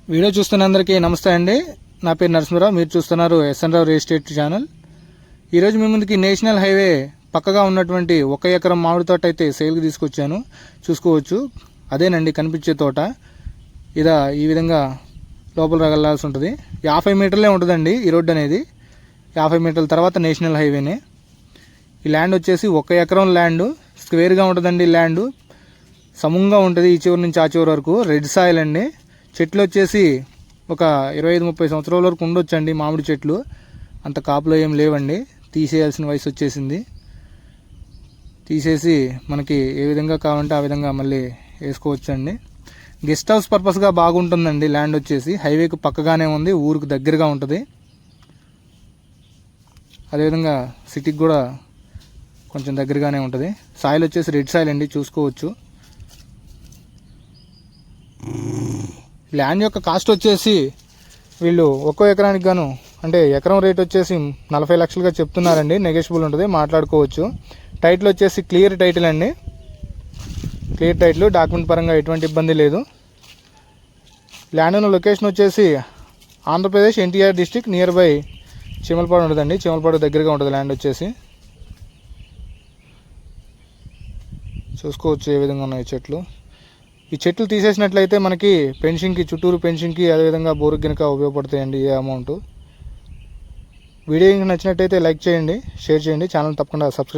Video చూస్తున్న అందరికీ నమస్తే అండి. నా పేరు నరసింహరావు. మీరు చూస్తున్నారు ఎస్ఎన్ రావు రియల్ ఎస్టేట్ ఛానల్. ఈరోజు మీ ముందుకి నేషనల్ హైవే పక్కగా ఉన్నటువంటి 1 ఎకరం మామిడి తోట అయితే సేల్కి తీసుకొచ్చాను. చూసుకోవచ్చు, అదేనండి కనిపించే తోట. ఈ విధంగా లోపల వెళ్ళాల్సి ఉంటుంది. 50 మీటర్లే ఉంటుందండి ఈ రోడ్డు అనేది. 50 మీటర్ల తర్వాత నేషనల్ హైవేనే. ఈ ల్యాండ్ వచ్చేసి 1 ఎకరం ల్యాండ్. స్క్వేర్గా ఉంటుందండి ల్యాండ్. సమంగా ఉంటుంది ఈ చివరి నుంచి ఆ చివరి వరకు. రెడ్ సాయిల్ అండి. చెట్లు వచ్చేసి ఒక 25-30 సంవత్సరాల వరకు ఉండొచ్చండి మామిడి చెట్లు. అంత కాపులో ఏం లేవండి. తీసేయాల్సిన వయసు వచ్చేసింది. తీసేసి మనకి ఏ విధంగా కావాలంటే ఆ విధంగా మళ్ళీ వేసుకోవచ్చండి. గెస్ట్ హౌస్ పర్పస్గా బాగుంటుందండి ల్యాండ్ వచ్చేసి. హైవేకు పక్కగానే ఉంది, ఊరికి దగ్గరగా ఉంటుంది. అదేవిధంగా సిటీకి కూడా కొంచెం దగ్గరగానే ఉంటుంది. సాయిల్ వచ్చేసి రెడ్ సాయిల్ అండి, చూసుకోవచ్చు. ల్యాండ్ యొక్క కాస్ట్ వచ్చేసి వీళ్ళు 1 ఎకరానికి గాను అంటే ఎకరం రేట్ వచ్చేసి 40 లక్షలుగా చెప్తున్నారండి. నెగోషియబుల్ ఉంటుంది, మాట్లాడుకోవచ్చు. టైటిల్ వచ్చేసి క్లియర్ టైటిల్ అండి. క్లియర్ టైటిల్, డాక్యుమెంట్ పరంగా ఎటువంటి ఇబ్బంది లేదు. ల్యాండ్ ఉన్న లొకేషన్ వచ్చేసి Andhra Pradesh NTR district near by Chimalapadu ఉంటుందండి. చిమలపాడు దగ్గరగా ఉంటుంది ల్యాండ్ వచ్చేసి. చూసుకోవచ్చు ఏ విధంగా ఉన్నాయి చెట్లు. ఈ చెట్లు తీసేసినట్లయితే మనకి పెన్షన్కి, చుట్టూరు పెన్షన్కి, అదేవిధంగా బోరుకు కనుక ఉపయోగపడతాయండి ఈ అమౌంట్. వీడియో నచ్చినట్టయితే లైక్ చేయండి, షేర్ చేయండి, ఛానల్ తప్పకుండా సబ్స్క్రైబ్